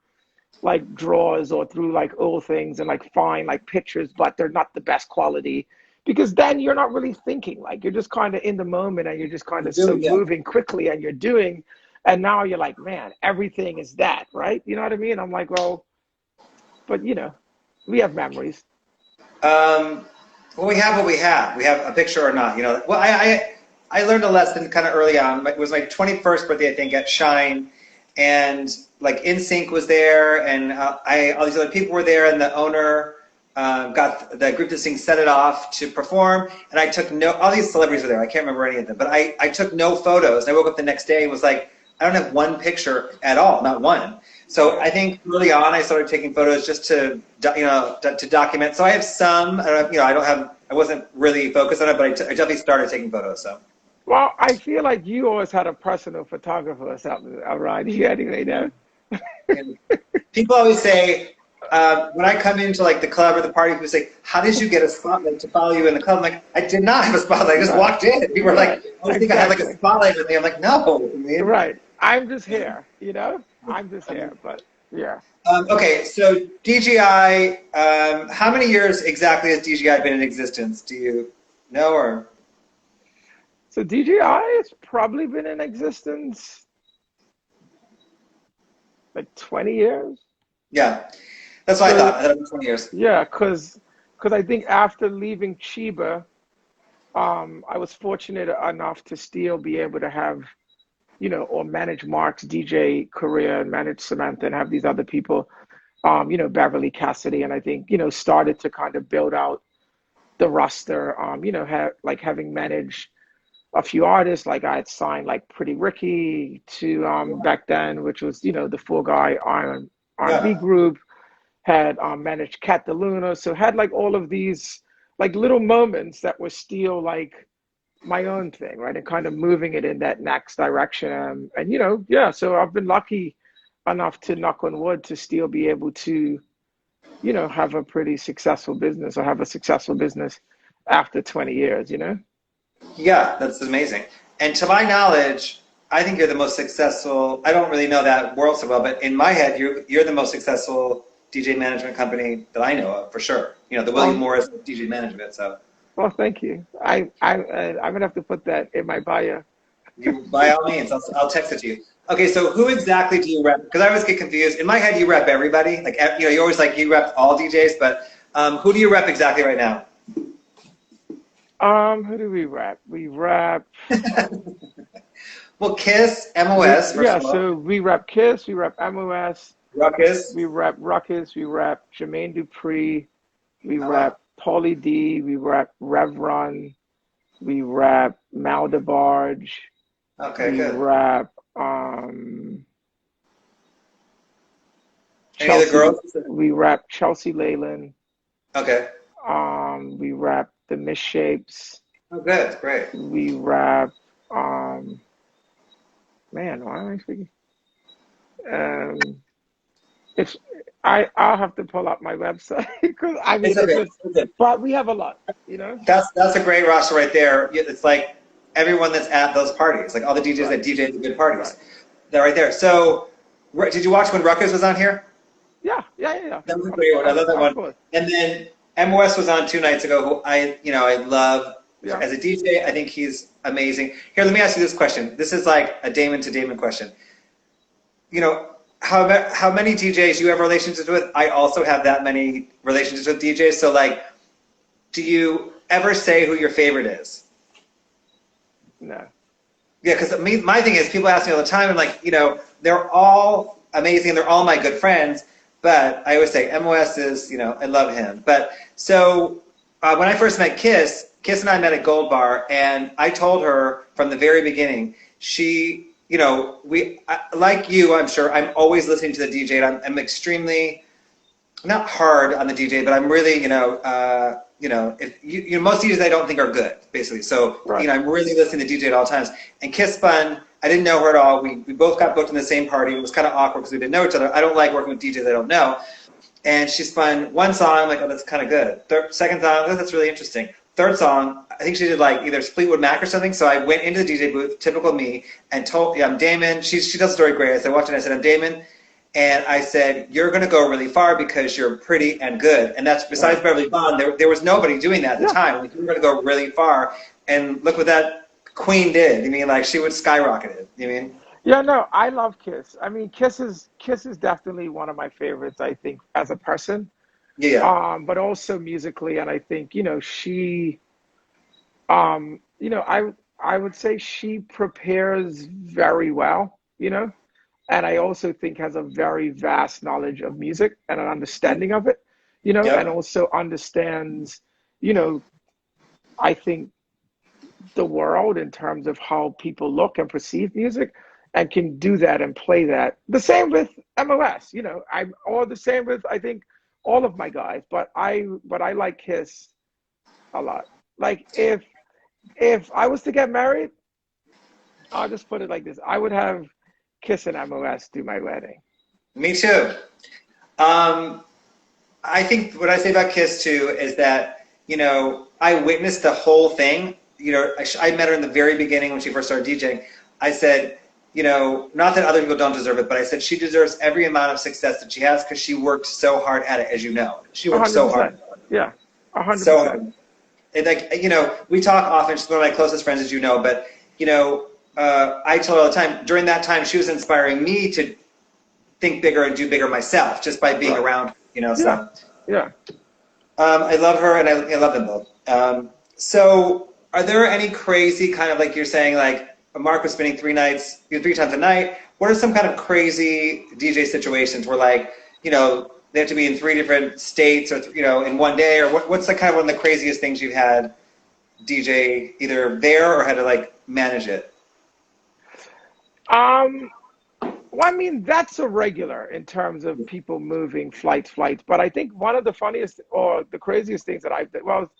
like drawers or through like old things and like find like pictures, but they're not the best quality because then you're not really thinking, like you're just kind of in the moment and you're just kind of so moving quickly and you're doing, and now you're like, man, everything is that, right? You know what I mean? I'm like, well, but we have memories. Well, we have what we have. We have a picture or not, Well, I learned a lesson kind of early on. It was my 21st birthday, I think, at Shine, and like NSYNC was there, and all these other people were there, and the owner got the group that sings Set It Off to perform, and I took all these celebrities were there. I can't remember any of them, but I took no photos. I woke up the next day and was like, I don't have one picture at all, not one. So I think early on I started taking photos just to to document. So I have some. I wasn't really focused on it, but I definitely started taking photos. So. Well, I feel like you always had a personal photographer or something around you anyway, no? People always say, when I come into like the club or the party, people say, how did you get a spotlight to follow you in the club? I'm like, I did not have a spotlight. I just walked in. People were like, I think I had like a spotlight with me. I'm like, no. Man. Right. I'm just here, I'm just here, but yeah. Okay, so dGi, how many years exactly has dGi been in existence? Do you know or? So dGi has probably been in existence like 20 years. Yeah, that's what I thought. I thought it was 20 years. Yeah, because I think after leaving Cheeba, I was fortunate enough to still be able to have, or manage Mark's DJ career and manage Samantha and have these other people, Beverly Cassidy, and I think, started to kind of build out the roster, having managed a few artists, like I had signed like Pretty Ricky to back then, which was, the Four Guy R&B group, had managed Cat the Luna, so had like all of these like little moments that were still like my own thing, right? And kind of moving it in that next direction. And so I've been lucky enough to, knock on wood, to still be able to, have a pretty successful business or have a successful business after 20 years, Yeah, that's amazing. And to my knowledge, I think you're the most successful. I don't really know that world so well, but in my head, you're the most successful DJ management company that I know of, for sure. The William Morris DJ management. So. Well, thank you. I'm gonna have to put that in my bio. By all means, I'll text it to you. Okay, so who exactly do you rep? Because I always get confused. In my head, you rep everybody. Like you always like you rep all DJs, but who do you rep exactly right now? Who do we rep? We rep. Well, Kiss, MOS. Yeah, so we rep Kiss, we rep MOS. Ruckus. We rep Ruckus, we rep Jermaine Dupri, we rep Pauly D, we rep Rev Run, We rap Mal DeBarge. Okay, We good. rap Any of the Chelsea. girls? We rap Chelsea Leyland. Okay. We rap the Misshapes. Oh, good. Great. We rap man, why am I speaking? Um, it's I'll have to pull up my website because I It's mean it's okay. just, It's okay. but we have a lot, you know. That's a great roster right there. It's like everyone that's at those parties, like all the DJs Right, that DJ at the good right. parties. They're right there. So, did you watch when Ruckus was on here? Yeah. That was a great one. I love that Of one. course. And then MOS was on 2 nights ago, who I love Yeah. as a DJ. I think he's amazing. Here, let me ask you this question. This is like a Damon to Damon question. You know, how many DJs you have relationships with? I also have that many relationships with DJs. So, like, do you ever say who your favorite is? No. Yeah, because my thing is, people ask me all the time, and like, they're all amazing, and they're all my good friends. But I always say MOS is, I love him. But so when I first met Kiss and I met at Gold Bar, and I told her from the very beginning, like you, I'm sure, I'm always listening to the DJ, and I'm extremely not hard on the DJ, but I'm really, if most DJs I don't think are good, basically. So, Right. I'm really listening to DJ at all times. And Kiss Spun, I didn't know her at all. We both got booked in the same party. It was kind of awkward because we didn't know each other. I don't like working with DJs I don't know. And she spun one song. I'm like, oh, that's kind of good. Second song, oh, that's really interesting. Third song, I think she did like either Fleetwood Mac or something. So I went into the DJ booth, typical me, and told, I'm Damon. She tells the story great. I said, watch it. I said, I'm Damon. And I said, you're going to go really far because you're pretty and good. And that's besides Right. Beverly Bond, there was nobody doing that at the Yeah. time. Like, you were going to go really far. And look what that queen did. You mean, like, she would skyrocket it. You mean? Yeah, no, I love Kiss. I mean, Kiss is definitely one of my favorites, I think, as a person. Yeah. But also musically, and I think, she I would say she prepares very well, and I also think has a very vast knowledge of music and an understanding of it, and Yep. also understands, you know, I think the world in terms of how people look and perceive music and can do that and play that. The same with MOS, I'm all the same with I think all of my guys, but I like Kiss a lot. Like if I was to get married, I'll just put it like this. I would have Kiss and MOS do my wedding. Me too. Um, I think what I say about Kiss too is that, I witnessed the whole thing. I met her in the very beginning when she first started DJing. I said, not that other people don't deserve it, but I said she deserves every amount of success that she has because she worked so hard at it, as you know. She A worked hundred so hard. percent. Yeah, a hundred So percent. hard. And like, we talk often, she's one of my closest friends, as you know, but, I tell her all the time, during that time, she was inspiring me to think bigger and do bigger myself just by being Right. around, Yeah. so. Yeah. I love her, and I love them both. So, are there any crazy kind of like you're saying, like Mark was spending 3 times a night? What are some kind of crazy DJ situations where, like, they have to be in 3 different states, or in one day, or what's the kind of one of the craziest things you've had DJ either there or had to like manage it? Um, well, I mean, that's a regular in terms of people moving flights. But I think one of the funniest or the craziest things that I've done, well,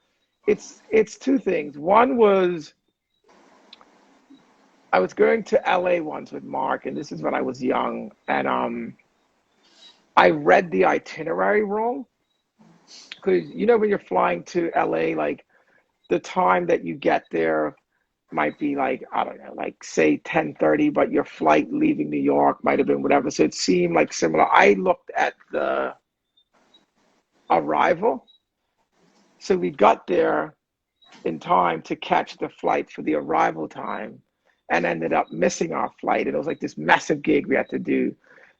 it's two things. One was I was going to LA once with Mark, and this is when I was young, and I read the itinerary wrong because when you're flying to LA, like the time that you get there might be like, I don't know, like say 10:30, but your flight leaving New York might have been whatever. So it seemed like similar. I looked at the arrival. So we got there in time to catch the flight for the arrival time and ended up missing our flight. And it was like this massive gig we had to do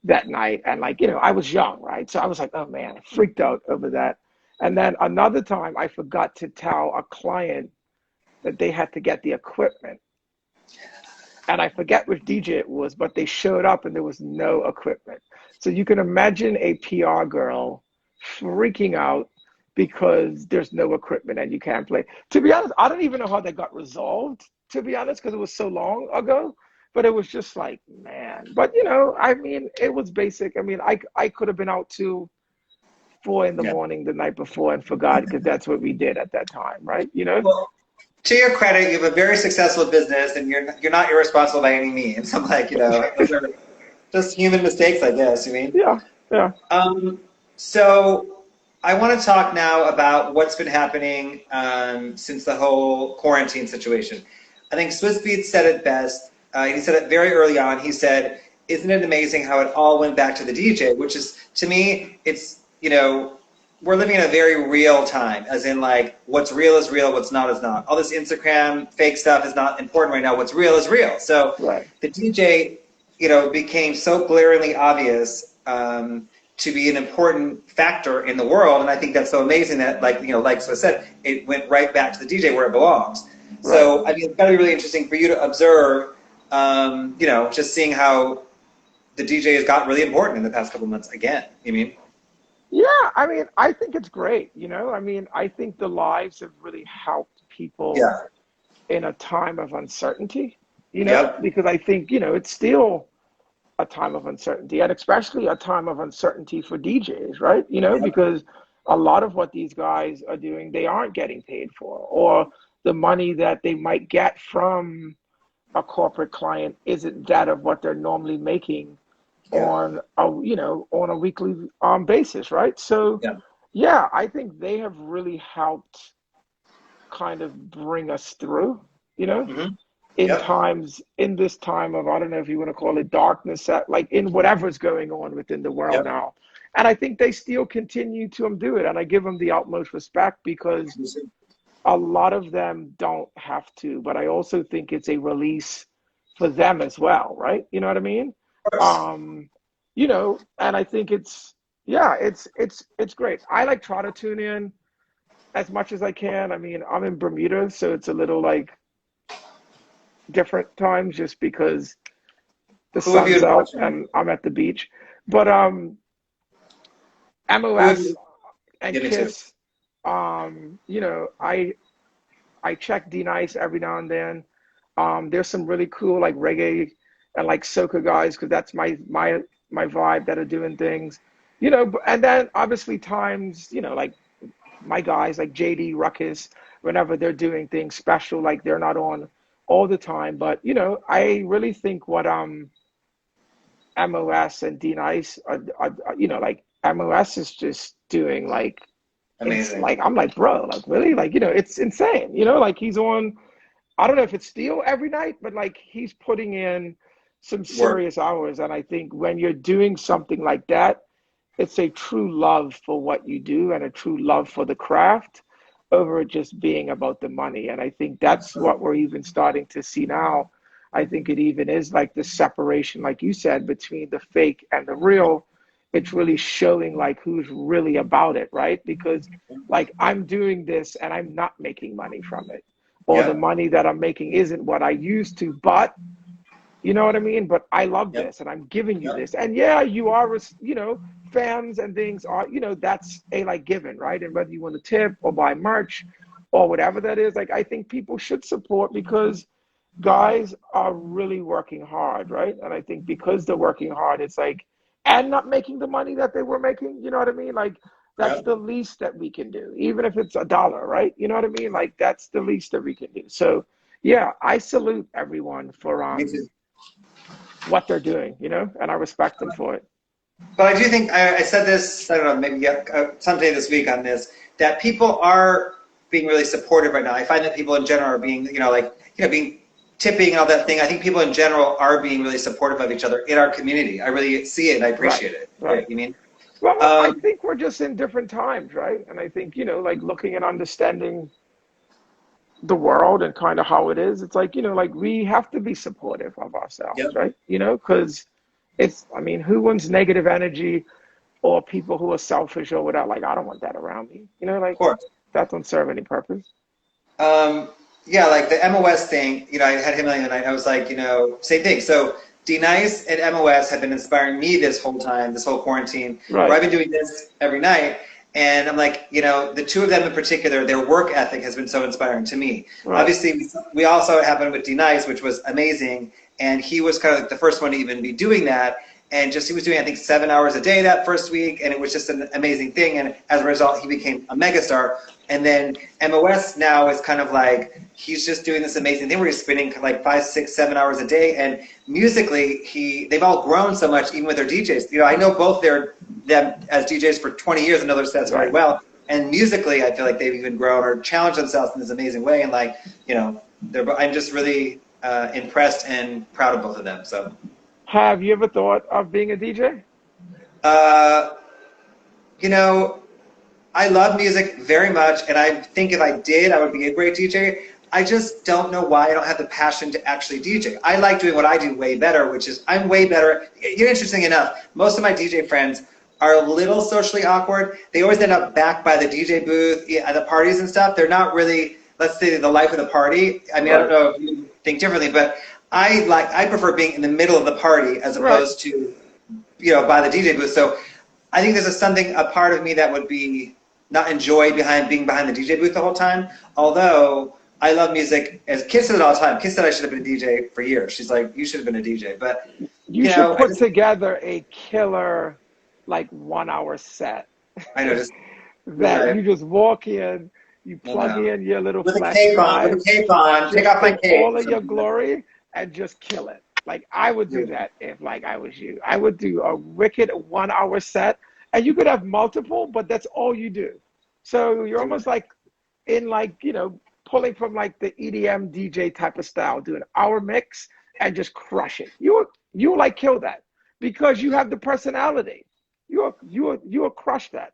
that night. And like, I was young, right? So I was like, oh man, I freaked out over that. And then another time I forgot to tell a client that they had to get the equipment. And I forget which DJ it was, but they showed up and there was no equipment. So you can imagine a PR girl freaking out because there's no equipment and you can't play. To be honest, I don't even know how that got resolved, to be honest, because it was so long ago. But it was just like, man. But you know, I mean, it was basic. I mean, I could have been out till 4 in the Yeah. morning the night before and forgot, because that's what we did at that time, right? You know? Well, to your credit, you have a very successful business, and you're not irresponsible by any means. I'm like, you know, those are just human mistakes, I guess. You mean? Yeah, yeah. So I want to talk now about what's been happening since the whole quarantine situation. I think Swiss Beats said it best. He said it very early on. He said, "Isn't it amazing how it all went back to the DJ?" Which is, to me, it's, you know, we're living in a very real time, as in like what's real is real, what's not is not. All this Instagram fake stuff is not important right now. What's real is real. So Right. the DJ, you know, became so glaringly obvious to be an important factor in the world, and I think that's so amazing that, like, you know, like Swiss said, it went right back to the DJ where it belongs. Right. So I mean, it's got to be really interesting for you to observe, you know, just seeing how the DJ has got really important in the past couple of months again. You mean? Yeah, I mean, I think it's great, you know? I mean, I think the lives have really helped people Yeah. in a time of uncertainty, you know? Yep. Because I think, you know, it's still a time of uncertainty, and especially a time of uncertainty for DJs, right? You know, Yep. because a lot of what these guys are doing, they aren't getting paid for, or the money that they might get from a corporate client isn't that of what they're normally making Yeah. on a, you know, on a weekly basis, right? So Yeah. yeah, I think they have really helped kind of bring us through, you know, Mm-hmm. in Yep. times, in this time of, I don't know if you want to call it darkness, like in whatever's going on within the world Yep. now. And I think they still continue to do it, and I give them the utmost respect, because a lot of them don't have to, but I also think it's a release for them as well, right? You know what I mean? Of course. Um, you know, and I think it's, yeah, it's great. I like try to tune in as much as I can. I mean, I'm in Bermuda, so it's a little like different times, just because the Who have you sun's been out watching? and I'm at the beach. But Who have MOS you? and Give me two. Kiss, you know, I check D Nice every now and then. There's some really cool like reggae and like soca guys, because that's my vibe, that are doing things, you know. And then obviously times, you know, like my guys like JD, Ruckus, whenever they're doing things special, like they're not on all the time. But you know, I really think what MOS and D Nice are, you know, like MOS is just doing like, it's Amazing. like, I'm like, bro, like really, like, you know, it's insane, you know, like he's on, I don't know if it's still every night, but like he's putting in some Work. serious hours. And I think when you're doing something like that, it's a true love for what you do and a true love for the craft over it just being about the money. And I think that's what we're even starting to see now. I think it even is like the separation, like you said, between the fake and the real. It's really showing like who's really about it, right? Because like I'm doing this and I'm not making money from it, or the Yep. money that I'm making isn't what I used to, but you know what I mean? But I love Yep. this and I'm giving you Yep. this. And yeah, you are, you know, fans and things are, you know, that's a like given, right? And whether you want to tip or buy merch or whatever that is, like I think people should support, because guys are really working hard, right? And I think because they're working hard, it's like, and not making the money that they were making, you know what I mean? Like that's Yep. the least that we can do, even if it's $1, right? You know what I mean? Like that's the least that we can do. So yeah, I salute everyone for Me too. what they're doing, you know, and I respect them for it. But I do think I said this, I don't know, maybe someday this week on this, that people are being really supportive right now. I find that people in general are being, you know, like, you know, being tipping and all that thing. I think people in general are being really supportive of each other in our community. I really see it and I Right, appreciate it. right. You mean? Well, I Um, think we're just in different times, right? And I think, you know, like looking and understanding the world and kind of how it is, it's like, you know, like we have to be supportive of ourselves, yep, right? You know, because it's, I mean, who wants negative energy or people who are selfish or whatever? Like, I don't want that around me, you know, of like course. that don't serve any purpose. Yeah, like the MOS thing, you know, I had him the other night. I was like, you know, same thing. So D Nice and MOS have been inspiring me this whole time, this whole quarantine, where Right. I've been doing this every night. And I'm like, you know, the two of them in particular, their work ethic has been so inspiring to me. Right. Obviously, we also happened with D Nice, which was amazing. And he was kind of like the first one to even be doing that. And just, he was doing, I think, 7 hours a day that first week. And it was just an amazing thing. And as a result, he became a megastar. And then MOS now is kind of like, he's just doing this amazing thing where he's spinning like 5, 6, 7 hours a day. And musically, they've all grown so much, even with their DJs. You know, I know both them as DJs for 20 years and know their sets very well. And musically, I feel like they've even grown or challenged themselves in this amazing way. And like, you know, I'm just really impressed and proud of both of them. So, have you ever thought of being a DJ? You know, I love music very much, and I think if I did, I would be a great DJ. I just don't know why I don't have the passion to actually DJ. I like doing what I do way better, which is I'm way better. Interesting enough, most of my DJ friends are a little socially awkward. They always end up back by the DJ booth at the parties and stuff. They're not really, let's say, the life of the party. I mean, I don't know if you think differently, but I prefer being in the middle of the party as opposed to, you know, by the DJ booth. So I think there's a part of me that would be not enjoy being behind the DJ booth the whole time. Although I love music, as Kiss says it all the time. Kiss said I should have been a DJ for years. She's like, you should have been a DJ. But you should put together a killer, like 1 hour set. I know. Just, that you just walk in, you plug in your little flash drive, with a cape on, take off my cape, all of your glory, and just kill it. Like I would do that if like I was you. I would do a wicked 1 hour set, and you could have multiple, but that's all you do. So you're almost like in like, you know, pulling from like the EDM DJ type of style, do an hour mix and just crush it. You like kill that because you have the personality. You will crush that.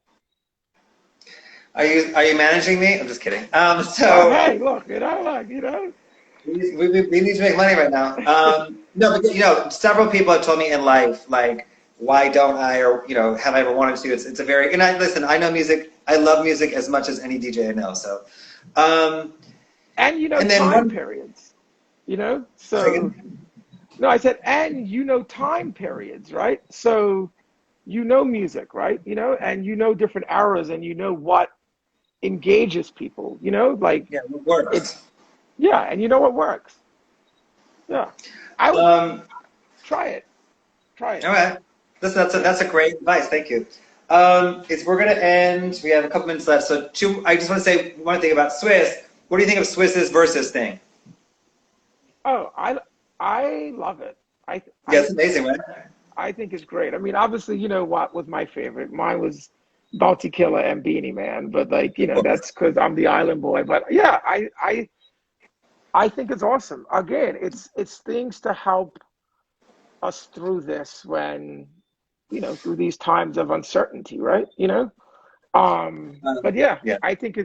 Are you managing me? I'm just kidding. Hey, look, you know. We need to make money right now. No, but you know, several people have told me in life, like, why don't I, or you know, have I ever wanted to? It's a very, and I know music. I love music as much as any DJ I know. So, and you know, and time periods. You know, so no, I said, and you know, time periods, right? So, you know, music, right? You know, and you know different eras, and you know what engages people. You know, like what works. And you know what works. Yeah, I would try it. All right, that's a great advice. Thank you. We're gonna end. We have a couple minutes left. So I just want to say one thing about Swiss. What do you think of Swiss's versus thing? Oh, I love it. It's amazing, right? I think it's great. I mean, obviously, you know what was my favorite? Mine was Bounty Killer and Beanie Man, but like, you know, that's because I'm the island boy. But yeah, I think it's awesome. Again, it's things to help us through this when, you know, through these times of uncertainty, right? You know? But yeah, I think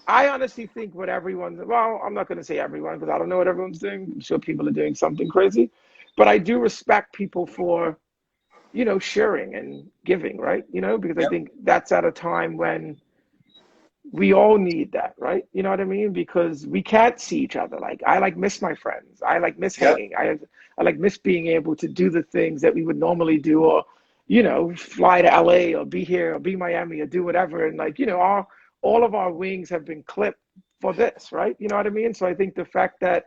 I honestly think what I'm not going to say everyone because I don't know what everyone's doing. I'm sure people are doing something crazy, but I do respect people for, you know, sharing and giving, right? You know, because I think that's at a time when we all need that, right? You know what I mean? Because we can't see each other. Like I miss my friends. I miss hanging. I miss being able to do the things that we would normally do, or, you know, fly to LA or be here or be Miami or do whatever. And like, you know, all of our wings have been clipped for this, right? You know what I mean? So I think the fact that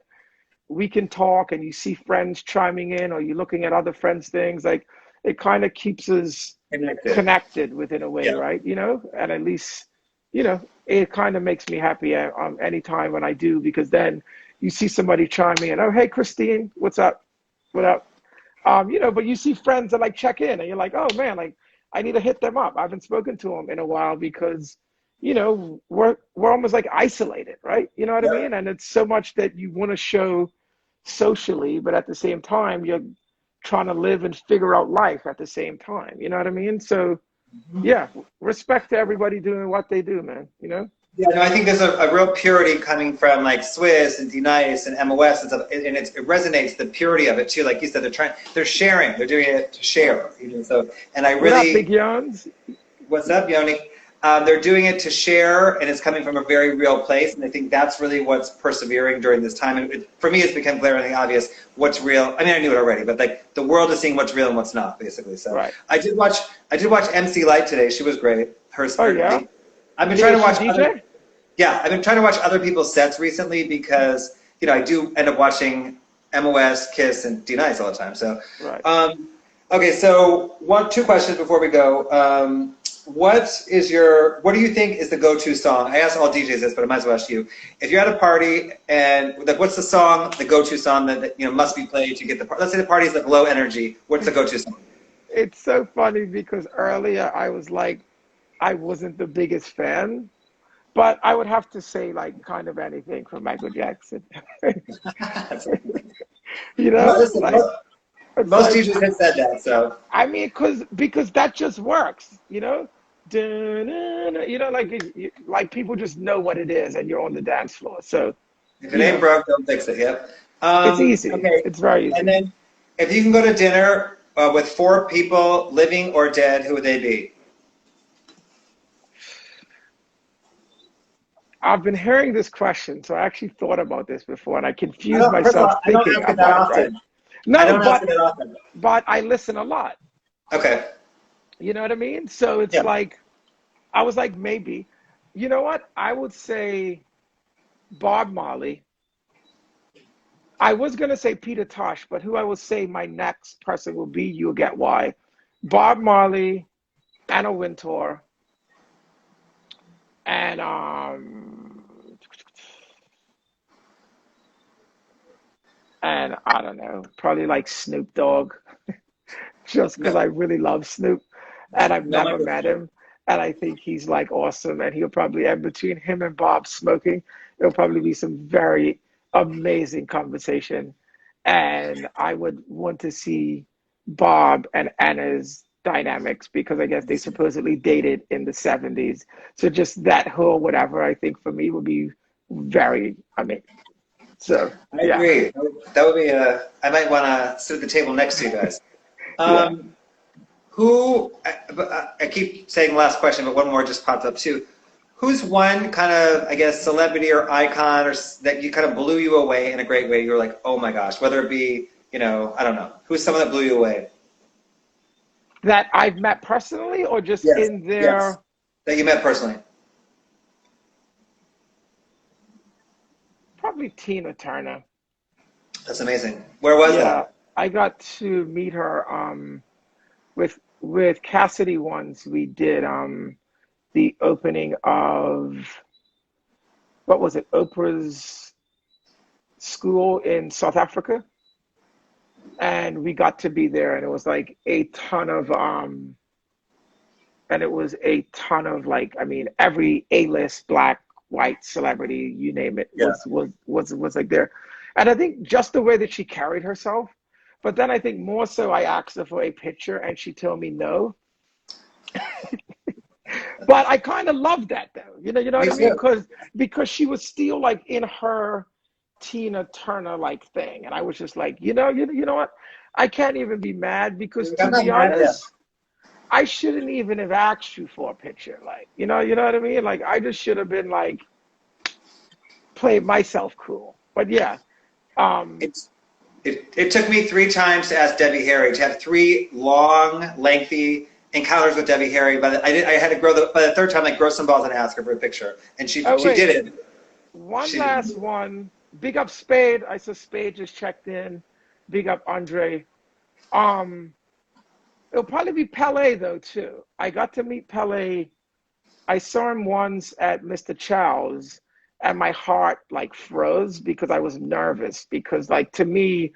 we can talk and you see friends chiming in or you're looking at other friends' things, like it kind of keeps us connected within a way, right? You know, and at least, you know, it kind of makes me happy any time when I do, because then you see somebody chiming in, oh, hey, Christine, what's up? What up? You know, but you see friends that like check in and you're like, oh man, like I need to hit them up. I haven't spoken to them in a while because, you know, we're almost like isolated, right? You know what I mean? And it's so much that you want to show socially, but at the same time, you're trying to live and figure out life at the same time. You know what I mean? So yeah, respect to everybody doing what they do, man, you know? Yeah, no, I think there's a real purity coming from like Swiss and D-Nice and MOS and stuff, and it resonates, the purity of it too. Like you said, they're sharing, they're doing it to share. You know, so, and I really. What up, Big Yons? What's up, Yoni? They're doing it to share, and it's coming from a very real place, and I think that's really what's persevering during this time. And for me, it's become glaringly obvious what's real. I mean, I knew it already, but like the world is seeing what's real and what's not, basically. So I did watch MC Light today. She was great. Oh yeah, I've been trying to watch DJ. yeah, I've been trying to watch other people's sets recently because, you know, I do end up watching MOS, Kiss, and D-Nice all the time. So, Right. okay, so two questions before we go. What do you think is the go-to song? I asked all DJs this, but I might as well ask you. If you're at a party and like, what's the go-to song that you know must be played to get the let's say the party's like low energy. What's the go-to song? It's so funny because earlier I was like, I wasn't the biggest fan, but I would have to say like kind of anything from Michael Jackson. You know, Listen, like it's most like DJs have said that, so. I mean, because that just works. You know, dun-dun-dun, you know, like like people just know what it is, and you're on the dance floor. So If it you ain't know, broke, don't fix it. Yep. it's easy. Okay. It's very And easy. then, if you can go to dinner with 4 people, living or dead, who would they be? I've been hearing this question, so I actually thought about this before, and I I confused don't. First of myself all, I don't thinking ask it that about it. Right? often. I No, don't ask it that often. but I listen a lot. Okay. You know what I mean? So it's Yeah. like I was like maybe. You know what? I would say Bob Marley. I was gonna say Peter Tosh, but who I will say my next person will be, you'll get why. Bob Marley, Anna Wintour, and and I don't know, probably like Snoop Dogg, just because No. I really love Snoop, and I've No, never Michael. met him, and I think he's like awesome, and he'll probably, and between him and Bob smoking, it'll probably be some very amazing conversation, and I would want to see Bob and Anna's dynamics because I guess they supposedly dated in the 70s. So just that whole whatever, I think for me would be very amazing. So I yeah, agree. That would be a. I might want to sit at the table next to you guys. yeah. Um, I keep saying last question, but one more just popped up too. Who's one kind of, I guess, celebrity or icon that you kind of blew you away in a great way? You were like, oh my gosh, whether it be, you know, I don't know. Who's someone that blew you away? That I've met personally or just Yes, in yes. their That you met personally. probably Tina Turner. That's amazing. Where was Yeah, that? I got to meet her with Cassidy once. We did the opening of what was it, Oprah's school in South Africa, and we got to be there, and it was like a ton of and it was a ton of like, I mean, every A-list black, white celebrity, you name it, Yeah. was like there. And I think just the way that she carried herself, but then I think more so I asked her for a picture and she told me no. But I kind of loved that though. You know what Me I mean? too. Because she was still like in her Tina Turner like thing. And I was just like, you know what? I can't even be mad because I'm to not be mad. Yeah. honest, I shouldn't even have asked you for a picture. Like, you know what I mean? Like, I just should have been like, played myself cool. But yeah, um, It's it took me 3 times to ask Debbie Harry to have 3 long, lengthy encounters with Debbie Harry. But I had to by the 3rd time, like grow some balls and ask her for a picture, and oh she wait, did it. one She did last it. one. Big up Spade. I saw Spade just checked in. Big up Andre. Um, it'll probably be Pele though too. I got to meet Pele. I saw him once at Mr. Chow's, and my heart like froze because I was nervous because like to me,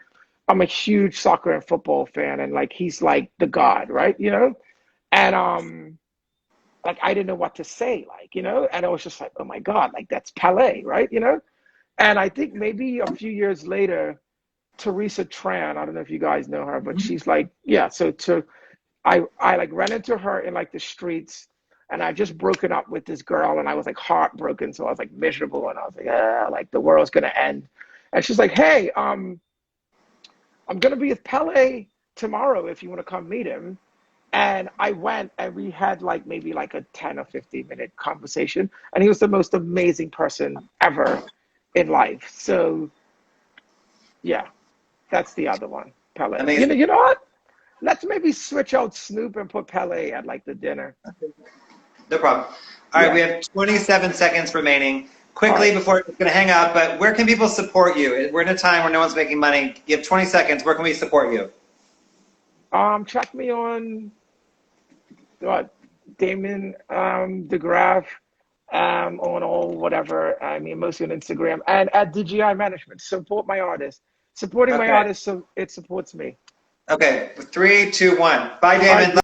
I'm a huge soccer and football fan, and like he's like the god, right? You know, and like I didn't know what to say, like and I was just like, oh my god, like that's Pele, right? And I think maybe a few years later, Teresa Tran, I don't know if you guys know her, but she's like, yeah. So I like ran into her in like the streets, and I just broken up with this girl, and I was like heartbroken, so I was like miserable, and I was like, like the world's gonna end. And she's like, hey, I'm gonna be with Pele tomorrow if you want to come meet him. And I went and we had like maybe like a 10 or 15-minute conversation. And he was the most amazing person ever in life. So yeah, that's the other one, Pele. Amazing. You know what? Let's maybe switch out Snoop and put Pele at like the dinner. No problem. All right, we have 27 seconds remaining. Quickly, before we're going to hang up, but where can people support you? We're in a time where no one's making money. You have 20 seconds. Where can we support you? Check me on Damon DeGraff, on all whatever. I mean, mostly on Instagram and at dGi Management. Support my artists. Supporting my artists, so it supports me. Okay, 3, 2, 1. Bye, Damon.